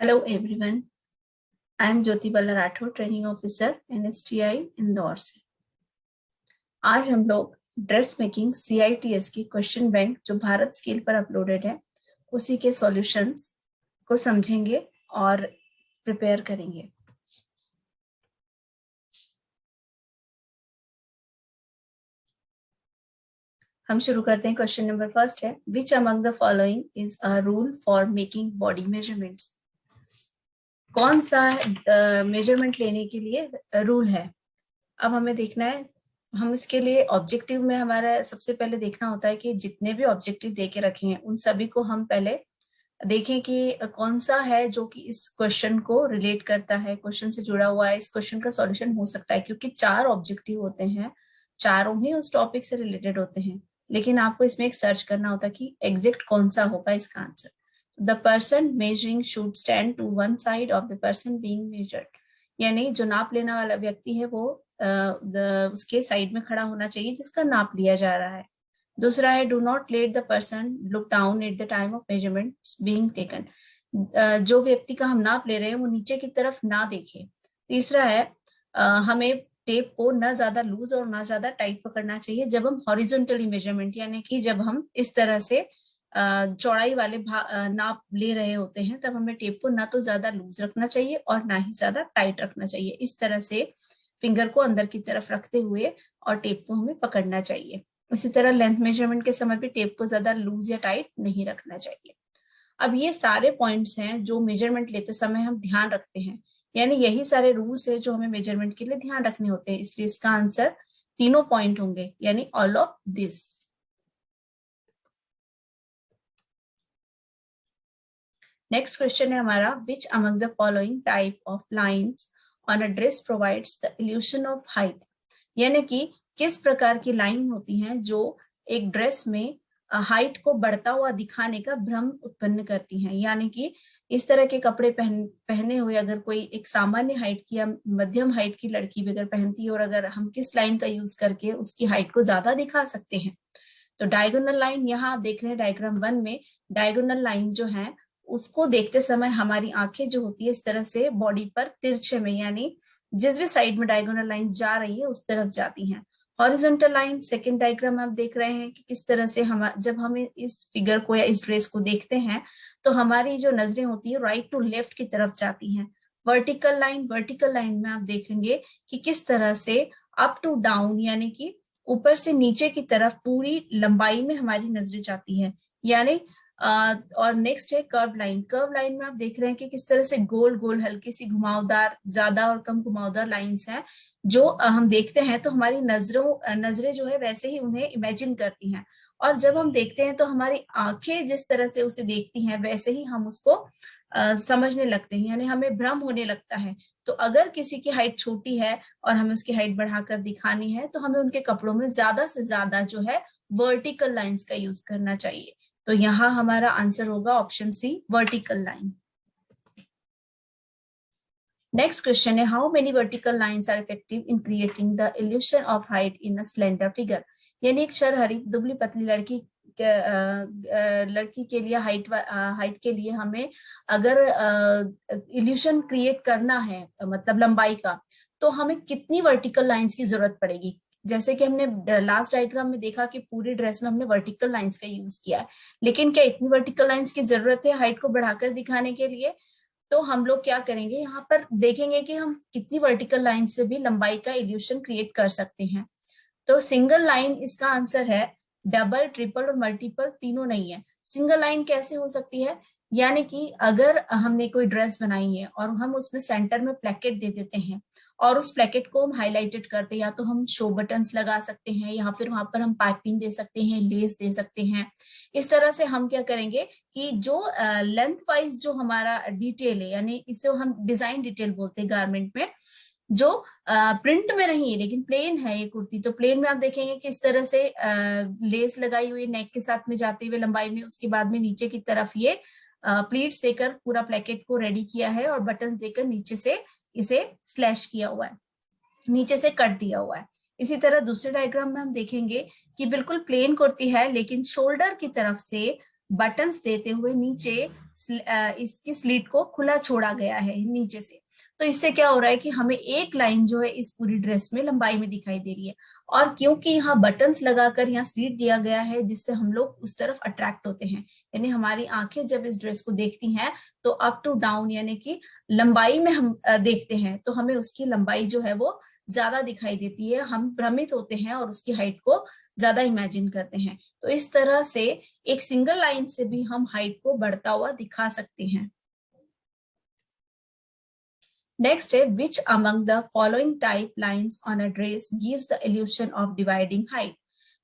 Hello everyone. I am Jyoti Balla Rathod, Training Officer NSTI Indore से। आज हम लोग ड्रेस मेकिंग CITS की क्वेश्चन बैंक जो भारत स्केल पर अपलोडेड है उसी के सॉल्यूशंस को समझेंगे और प्रिपेयर करेंगे। हम शुरू करते हैं। क्वेश्चन नंबर फर्स्ट है, which among the following is a rule for making body measurements. कौन सा मेजरमेंट लेने के लिए रूल है। अब हमें देखना है, हम इसके लिए ऑब्जेक्टिव में हमारा सबसे पहले देखना होता है कि जितने भी ऑब्जेक्टिव दे के रखे हैं उन सभी को हम पहले देखें कि कौन सा है जो कि इस क्वेश्चन को रिलेट करता है, क्वेश्चन से जुड़ा हुआ है, इस क्वेश्चन का सॉल्यूशन हो सकता है। क्योंकि 4 ऑब्जेक्टिव होते हैं, चारों ही उस टॉपिक से रिलेटेड होते हैं, लेकिन आपको इसमें एक सर्च करना होता है कि एग्जैक्ट कौन सा होगा इसका answer. The person measuring should stand to one side of the person being measured, यानी जो नाप लेने वाला व्यक्ति है वो उसके साइड में खड़ा होना चाहिए जिसका नाप लिया जा रहा है। दूसरा है, do not let the person look down at the time of measurement being taken, जो व्यक्ति का हम नाप ले रहे हैं वो नीचे की तरफ ना देखे। तीसरा है, हमें टेप को ना ज्यादा लूज और ना ज्यादा टाइट पकड़ना चाहिए जब हम हॉरिजॉन्टली मेजरमेंट, यानी कि जब हम इस तरह से चौड़ाई वाले नाप ले रहे होते हैं तब हमें टेप को ना तो ज्यादा लूज रखना चाहिए और ना ही ज्यादा टाइट रखना चाहिए। इस तरह से फिंगर को अंदर की तरफ रखते हुए और टेप को हमें पकड़ना चाहिए। इसी तरह लेंथ मेजरमेंट के समय भी टेप को ज्यादा लूज या टाइट नहीं रखना चाहिए। अब ये सारे पॉइंट्स हैं जो मेजरमेंट लेते समय हम ध्यान रखते हैं, यानी यही सारे रूल्स है जो हमें मेजरमेंट के लिए ध्यान रखने होते हैं, इसलिए इसका आंसर तीनों पॉइंट होंगे, यानी all of this. Next question है हमारा, विच among the following type of lines on a dress provides the illusion of height, यानी कि किस प्रकार की लाइन होती हैं जो एक ड्रेस में हाइट को बढ़ता हुआ दिखाने का भ्रम उत्पन्न करती हैं। यानी कि इस तरह के कपड़े पहने हुए अगर कोई एक सामान्य हाइट की या मध्यम हाइट की लड़की भी अगर पहनती है और अगर हम किस लाइन का यूज करके उसकी हाइट को ज्यादा दिखा सकते हैं, तो डायगोनल लाइन, यहाँ आप देख रहे हैं डायग्राम 1 में डायगोनल लाइन जो है उसको देखते समय हमारी आंखें जो होती है इस तरह से बॉडी पर तिरछे में, यानी जिस भी साइड में डायगोनल लाइंस जा रही है उस तरफ जाती हैं। हॉरिजॉन्टल लाइन, सेकंड डायग्राम आप देख रहे हैं कि किस तरह से हम जब हम इस फिगर को या इस ड्रेस को देखते हैं तो हमारी जो नजरें होती है राइट टू लेफ्ट की तरफ जाती हैं। वर्टिकल लाइन में आप देखेंगे कि किस तरह से अप टू डाउन, यानी कि ऊपर से नीचे की तरफ पूरी लंबाई में हमारी नजरें जाती हैं, यानी और नेक्स्ट है कर्व लाइन में आप देख रहे हैं कि किस तरह से गोल गोल हल्की सी घुमावदार, ज्यादा और कम घुमावदार लाइंस हैं जो हम देखते हैं तो हमारी नजरें जो है वैसे ही उन्हें इमेजिन करती हैं, और जब हम देखते हैं तो हमारी आंखें जिस तरह से उसे देखती हैं वैसे ही हम उसको समझने लगते हैं, यानी हमें भ्रम होने लगता है। तो अगर किसी की हाइट छोटी है और हमें उसकी हाइट बढ़ाकर दिखानी है तो हमें उनके कपड़ों में ज्यादा से ज्यादा जो है वर्टिकल लाइंस का यूज करना चाहिए। तो यहाँ हमारा आंसर होगा option C, vertical line. Next question है, how many vertical lines are effective in creating the illusion of height in a slender figure, यानी एक शरहरी दुबली पतली लड़की के लिए हाइट के लिए हमें अगर इल्यूशन क्रिएट करना है मतलब लंबाई का, तो हमें कितनी वर्टिकल लाइंस की जरूरत पड़ेगी। जैसे कि हमने लास्ट डायग्राम में देखा कि पूरी ड्रेस में हमने वर्टिकल लाइंस का यूज किया है, लेकिन क्या इतनी वर्टिकल लाइंस की जरूरत है हाइट को बढ़ाकर दिखाने के लिए। तो हम लोग क्या करेंगे, यहाँ पर देखेंगे कि हम कितनी वर्टिकल लाइन से भी लंबाई का इल्यूशन क्रिएट कर सकते हैं। तो सिंगल लाइन इसका आंसर है, डबल, ट्रिपल और मल्टीपल तीनों नहीं है। सिंगल लाइन कैसे हो सकती है, यानी कि अगर हमने कोई ड्रेस बनाई है और हम उसमें सेंटर में प्लेकेट दे देते हैं और उस प्लेकेट को हम हाईलाइटेड करते हैं, या तो हम शो बटन्स लगा सकते हैं या फिर वहां पर हम पाइपिंग दे सकते हैं, लेस दे सकते हैं। इस तरह से हम क्या करेंगे कि जो लेंथ वाइज जो हमारा डिटेल है, यानी इसे हम डिजाइन डिटेल बोलते हैं गारमेंट में, जो प्रिंट में नहीं है लेकिन प्लेन है ये कुर्ती, तो प्लेन में आप देखेंगे कि इस तरह से लेस लगाई हुई नेक के साथ में जाते हुए लंबाई में, उसके बाद में नीचे की तरफ ये प्लीट्स देकर पूरा प्लेकेट को रेडी किया है और बटन्स देकर नीचे से इसे स्लैश किया हुआ है, नीचे से कट दिया हुआ है। इसी तरह दूसरे डायग्राम में हम देखेंगे कि बिल्कुल प्लेन कुर्ती है लेकिन शोल्डर की तरफ से बटन्स देते हुए नीचे इसकी स्लीट को खुला छोड़ा गया है नीचे से। तो इससे क्या हो रहा है कि हमें एक लाइन जो है इस पूरी ड्रेस में लंबाई में दिखाई दे रही है, और क्योंकि यहाँ बटन्स लगाकर यहाँ स्लीट दिया गया है जिससे हम लोग उस तरफ अट्रैक्ट होते हैं, यानी हमारी आंखें जब इस ड्रेस को देखती हैं तो अप टू डाउन यानी कि लंबाई में हम देखते हैं तो हमें उसकी लंबाई जो है वो ज्यादा दिखाई देती है, हम भ्रमित होते हैं और उसकी हाइट को ज्यादा इमेजिन करते हैं। तो इस तरह से एक सिंगल लाइन से भी हम हाइट को बढ़ता हुआ दिखा सकते हैं। नेक्स्ट है which among the following type lines on a dress gives the illusion of dividing height.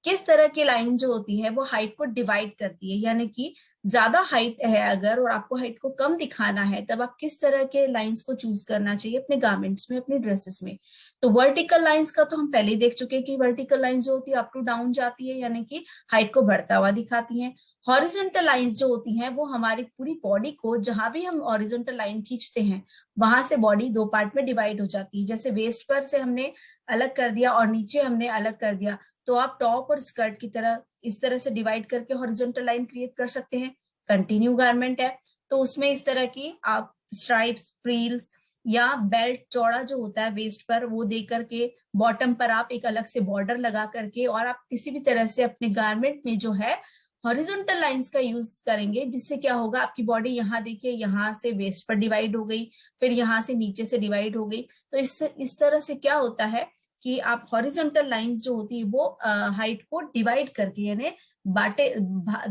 किस तरह की लाइन जो होती है वो हाइट को डिवाइड करती है, यानी कि ज्यादा हाइट है अगर और आपको हाइट को कम दिखाना है तब आप किस तरह के लाइंस को चूज करना चाहिए अपने गारमेंट्स में, अपने ड्रेसेस में। तो वर्टिकल लाइंस का तो हम पहले ही देख चुके हैं कि वर्टिकल लाइंस जो होती है अप टू डाउन जाती है, यानी कि हाइट को बढ़ता हुआ दिखाती हैं। हॉरिजॉन्टल लाइंस जो होती हैं वो हमारी पूरी बॉडी को, जहां भी हम हॉरिजॉन्टल लाइन खींचते हैं वहां से बॉडी दो पार्ट में डिवाइड हो जाती है। जैसे वेस्ट पर से हमने अलग कर दिया और नीचे हमने अलग कर दिया, तो आप टॉप और स्कर्ट की तरह इस तरह से डिवाइड करके हॉरिजॉन्टल लाइन क्रिएट कर सकते हैं। कंटिन्यू गारमेंट है तो उसमें इस तरह की आप स्ट्राइप्स, फ्रील्स या बेल्ट चौड़ा जो होता है वेस्ट पर वो दे करके, बॉटम पर आप एक अलग से बॉर्डर लगा करके, और आप किसी भी तरह से अपने गारमेंट में जो है हॉरिजॉन्टल लाइंस का यूज करेंगे, जिससे क्या होगा आपकी बॉडी यहाँ देखिए यहाँ से वेस्ट पर डिवाइड हो गई, फिर यहाँ से नीचे से डिवाइड हो गई। तो इस तरह से क्या होता है कि आप हॉरिजॉन्टल लाइंस जो होती है वो हाइट को डिवाइड करके यानी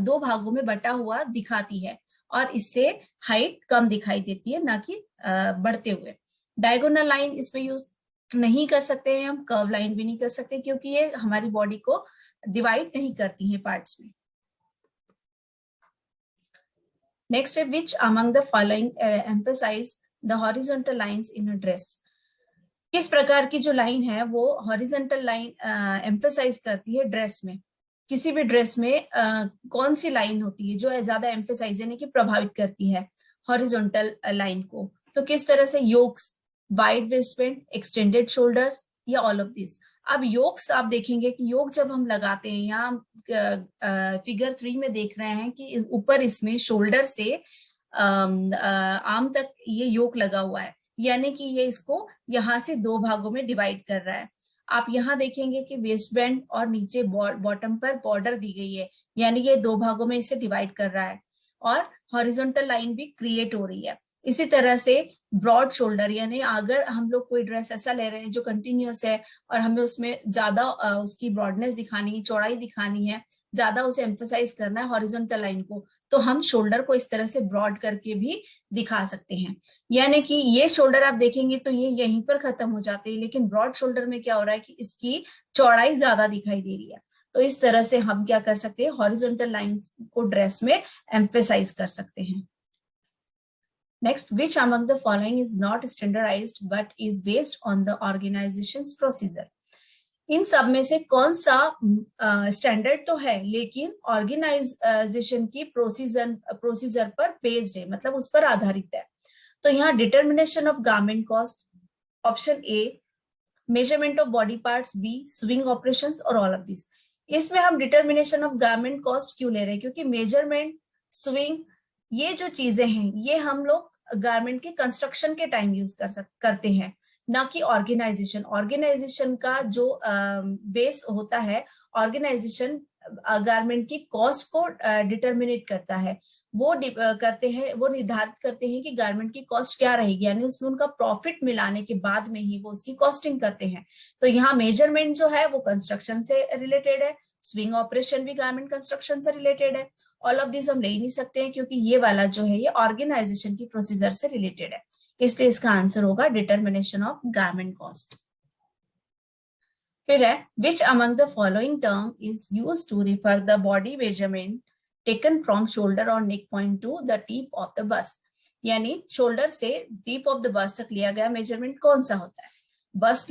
दो भागों में बटा हुआ दिखाती है, और इससे हाइट कम दिखाई देती है ना कि बढ़ते हुए। डायगोनल लाइन इसमें यूज नहीं कर सकते हैं हम, कर्व लाइन भी नहीं कर सकते क्योंकि ये हमारी बॉडी को डिवाइड नहीं करती है पार्ट्स में। नेक्स्ट है which among the following emphasise the horizontal lines in a dress. किस प्रकार की जो लाइन है वो हॉरिजॉन्टल लाइन एम्फसाइज करती है ड्रेस में, किसी भी ड्रेस में कौन सी लाइन होती है जो ज्यादा एम्फसाइज यानी कि प्रभावित करती है हॉरिजॉन्टल लाइन को। तो किस तरह से, yolks, wide waste band, extended shoulders, या ऑल ऑफ दिस। अब योक्स आप देखेंगे कि योक जब हम लगाते हैं, यहाँ फिगर 3 में देख रहे हैं कि ऊपर इसमें शोल्डर से आर्म तक ये योक लगा हुआ है, यानी कि ये इसको यहाँ से दो भागों में डिवाइड कर रहा है। आप यहाँ देखेंगे कि वेस्ट बैंड और नीचे बॉटम पर बॉर्डर दी गई है, यानी ये दो भागों में इसे डिवाइड कर रहा है, और हॉरिजॉन्टल लाइन भी क्रिएट हो रही है। इसी तरह से ब्रॉड शोल्डर, यानी अगर हम लोग कोई ड्रेस ऐसा ले रहे हैं जो कंटिन्यूअस है और हमें उसमें ज्यादा उसकी ब्रॉडनेस दिखानी है, चौड़ाई दिखानी है, ज्यादा उसे एम्फसाइज करना है हॉरिजॉन्टल लाइन को, तो हम शोल्डर को इस तरह से ब्रॉड करके भी दिखा सकते हैं। यानी कि ये शोल्डर आप देखेंगे तो ये यहीं पर खत्म हो जाते हैं, लेकिन ब्रॉड शोल्डर में क्या हो रहा है कि इसकी चौड़ाई ज्यादा दिखाई दे रही है। तो इस तरह से हम क्या कर सकते हैं, हॉरिजॉन्टल लाइंस को ड्रेस में एम्फेसाइज कर सकते हैं। Next, which among the following is not standardized but is based on the organizations procedure. इन सब में से कौन सा स्टैंडर्ड तो है लेकिन ऑर्गेनाइजेशन की प्रोसीजर पर बेस्ड है, मतलब उस पर आधारित है। तो यहाँ determination of garment cost, option A measurement of body parts, B swing operations, और ऑल ऑफ दिस। इसमें हम डिटर्मिनेशन ऑफ गारमेंट कॉस्ट क्यों ले रहे हैं, क्योंकि मेजरमेंट, स्विंग, ये जो चीजें हैं ये हम लोग गारमेंट के कंस्ट्रक्शन के टाइम यूज करते हैं, ना कि ऑर्गेनाइजेशन। ऑर्गेनाइजेशन का जो बेस होता है, ऑर्गेनाइजेशन गारमेंट की कॉस्ट को डिटर्मिनेट करता है, वो करते हैं, वो निर्धारित करते हैं कि गारमेंट की कॉस्ट क्या रहेगी, यानी उसमें उनका प्रॉफिट मिलाने के बाद में ही वो उसकी कॉस्टिंग करते हैं। तो यहाँ मेजरमेंट जो है वो कंस्ट्रक्शन से रिलेटेड है, स्विंग ऑपरेशन भी गारमेंट कंस्ट्रक्शन से रिलेटेड है। ऑल ऑफ दिस हम ले ही नहीं सकते हैं क्योंकि ये वाला जो है ये ऑर्गेनाइजेशन की प्रोसीजर से रिलेटेड है, इसलिए इसका आंसर होगा डिटर्मिनेशन ऑफ गारमेंट कॉस्ट। फिर है which among the following term is used to refer the body measurement taken from shoulder और neck point to the tip of the bust. यानी शोल्डर से टीप ऑफ द बस्ट तक लिया गया measurement कौन सा होता है। बस्ट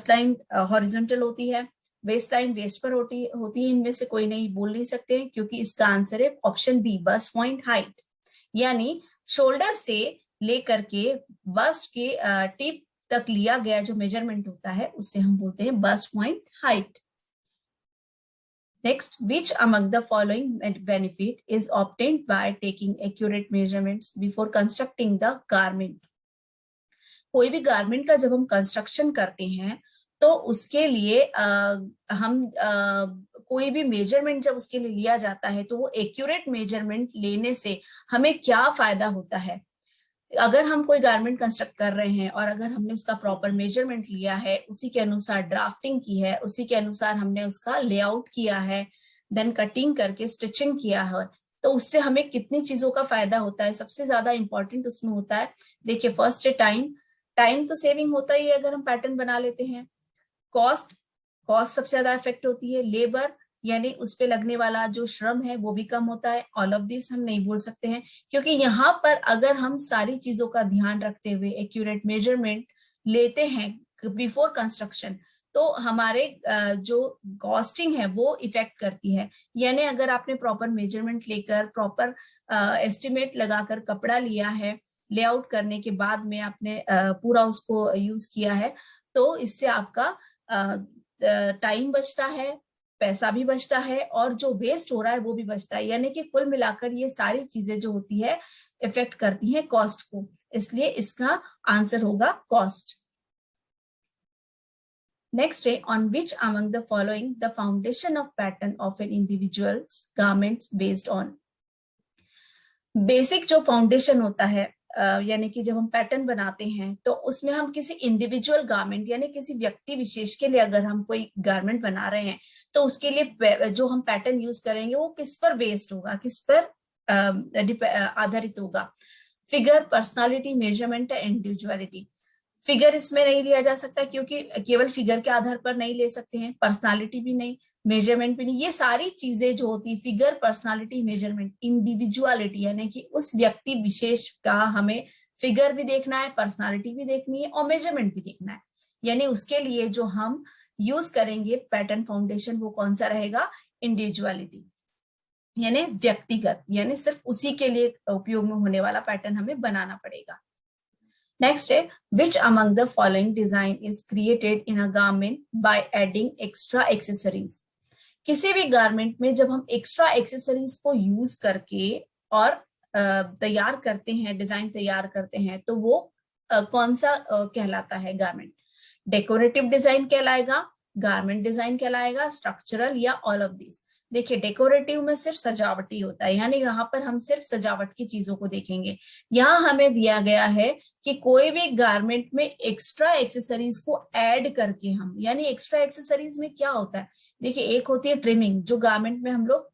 लाइन हॉरिजॉन्टल होती है, वेस्ट लाइन वेस्ट पर होती है, इनमें से कोई नहीं बोल नहीं सकते क्योंकि इसका आंसर है option B bust point height. यानी शोल्डर से लेकर के बस्ट के टिप तक लिया गया जो मेजरमेंट होता है उसे हम बोलते हैं bast point height. Next, which among the following benefit is obtained by taking accurate measurements before constructing the garment? कोई भी गारमेंट का जब हम कंस्ट्रक्शन करते हैं तो उसके लिए कोई भी मेजरमेंट जब उसके लिए लिया जाता है तो वो एक्यूरेट मेजरमेंट लेने से हमें क्या फायदा होता है। अगर हम कोई गारमेंट कंस्ट्रक्ट कर रहे हैं और अगर हमने उसका प्रॉपर मेजरमेंट लिया है, उसी के अनुसार ड्राफ्टिंग की है, उसी के अनुसार हमने उसका लेआउट किया है, देन कटिंग करके स्टिचिंग किया है, तो उससे हमें कितनी चीजों का फायदा होता है। सबसे ज्यादा इंपॉर्टेंट उसमें होता है, देखिए फर्स्ट है टाइम। टाइम तो सेविंग होता ही है अगर हम पैटर्न बना लेते हैं। कॉस्ट, कॉस्ट सबसे ज्यादा इफेक्ट होती है। लेबर यानी उस पे लगने वाला जो श्रम है वो भी कम होता है। ऑल ऑफ दिस हम नहीं बोल सकते हैं, क्योंकि यहाँ पर अगर हम सारी चीजों का ध्यान रखते हुए एक्यूरेट मेजरमेंट लेते हैं बिफोर कंस्ट्रक्शन, तो हमारे जो कॉस्टिंग है वो इफेक्ट करती है। यानी अगर आपने प्रॉपर मेजरमेंट लेकर प्रॉपर एस्टिमेट लगाकर कपड़ा लिया है, लेआउट करने के बाद में आपने पूरा उसको यूज किया है, तो इससे आपका टाइम बचता है, पैसा भी बचता है, और जो वेस्ट हो रहा है वो भी बचता है। यानी कि कुल मिलाकर ये सारी चीजें जो होती है इफेक्ट करती हैं कॉस्ट को, इसलिए इसका आंसर होगा कॉस्ट। नेक्स्ट है, on which among the following the foundation of pattern of an individuals garments based on. Basic जो फाउंडेशन होता है, यानी कि जब हम पैटर्न बनाते हैं तो उसमें हम किसी इंडिविजुअल गारमेंट यानी किसी व्यक्ति विशेष के लिए अगर हम कोई गारमेंट बना रहे हैं तो उसके लिए जो हम पैटर्न यूज करेंगे वो किस पर बेस्ड होगा, किस पर आधारित होगा। Figure, personality, measurement, individuality. Figure इसमें नहीं लिया जा सकता क्योंकि केवल फिगर के आधार पर नहीं ले सकते हैं, पर्सनालिटी भी नहीं, मेजरमेंट भी नहीं। ये सारी चीजें जो होती है फिगर, पर्सनालिटी, मेजरमेंट, इंडिविजुअलिटी, यानी कि उस व्यक्ति विशेष का हमें फिगर भी देखना है, पर्सनालिटी भी देखनी है और मेजरमेंट भी देखना है। यानी उसके लिए जो हम यूज करेंगे पैटर्न फाउंडेशन वो कौन सा रहेगा, इंडिविजुअलिटी, यानी व्यक्तिगत, यानी सिर्फ उसी के लिए उपयोग में होने वाला पैटर्न हमें बनाना पड़ेगा। नेक्स्ट है, which among the following design is created in a garment by adding extra accessories। किसी भी गारमेंट में जब हम एक्स्ट्रा एक्सेसरीज को यूज करके और तैयार करते हैं, डिजाइन तैयार करते हैं, तो वो कौन सा कहलाता है गारमेंट। डेकोरेटिव डिजाइन कहलाएगा, गारमेंट डिजाइन कहलाएगा, स्ट्रक्चरल, या ऑल ऑफ दिस। देखिए डेकोरेटिव में सिर्फ सजावटी होता है, यानी यहाँ पर हम सिर्फ सजावट की चीजों को देखेंगे। यहाँ हमें दिया गया है कि कोई भी गारमेंट में एक्स्ट्रा एक्सेसरीज को ऐड करके हम, यानी एक्स्ट्रा एक्सेसरीज में क्या होता है, देखिए एक होती है ट्रिमिंग, जो गारमेंट में हम लोग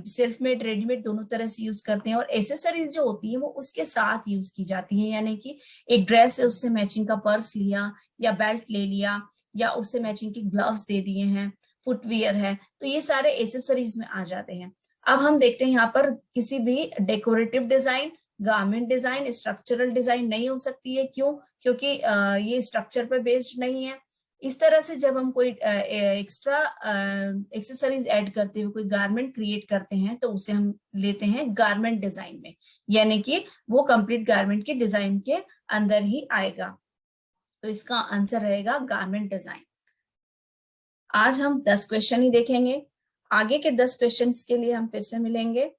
सेल्फ मेड, रेडीमेड दोनों तरह से यूज करते हैं, और एसेसरीज जो होती है वो उसके साथ यूज की जाती है। यानी कि एक ड्रेस है उससे मैचिंग का पर्स लिया या बेल्ट ले लिया या उससे मैचिंग के ग्लव्स दे दिए हैं, फुटवियर है, तो ये सारे एसेसरीज में आ जाते हैं। अब हम देखते हैं यहाँ पर किसी भी decorative design, garment design, structural design नहीं हो सकती है। क्यों? क्योंकि ये स्ट्रक्चर पर बेस्ड नहीं है। इस तरह से जब हम कोई एक्स्ट्रा एक्सेसरीज ऐड करते हुए कोई गारमेंट क्रिएट करते हैं तो उसे हम लेते हैं गारमेंट डिजाइन में, यानी कि वो कंप्लीट गारमेंट के डिजाइन के अंदर ही आएगा। तो इसका आंसर रहेगा गारमेंट डिजाइन। आज हम 10 क्वेश्चन ही देखेंगे, आगे के 10 क्वेश्चंस के लिए हम फिर से मिलेंगे।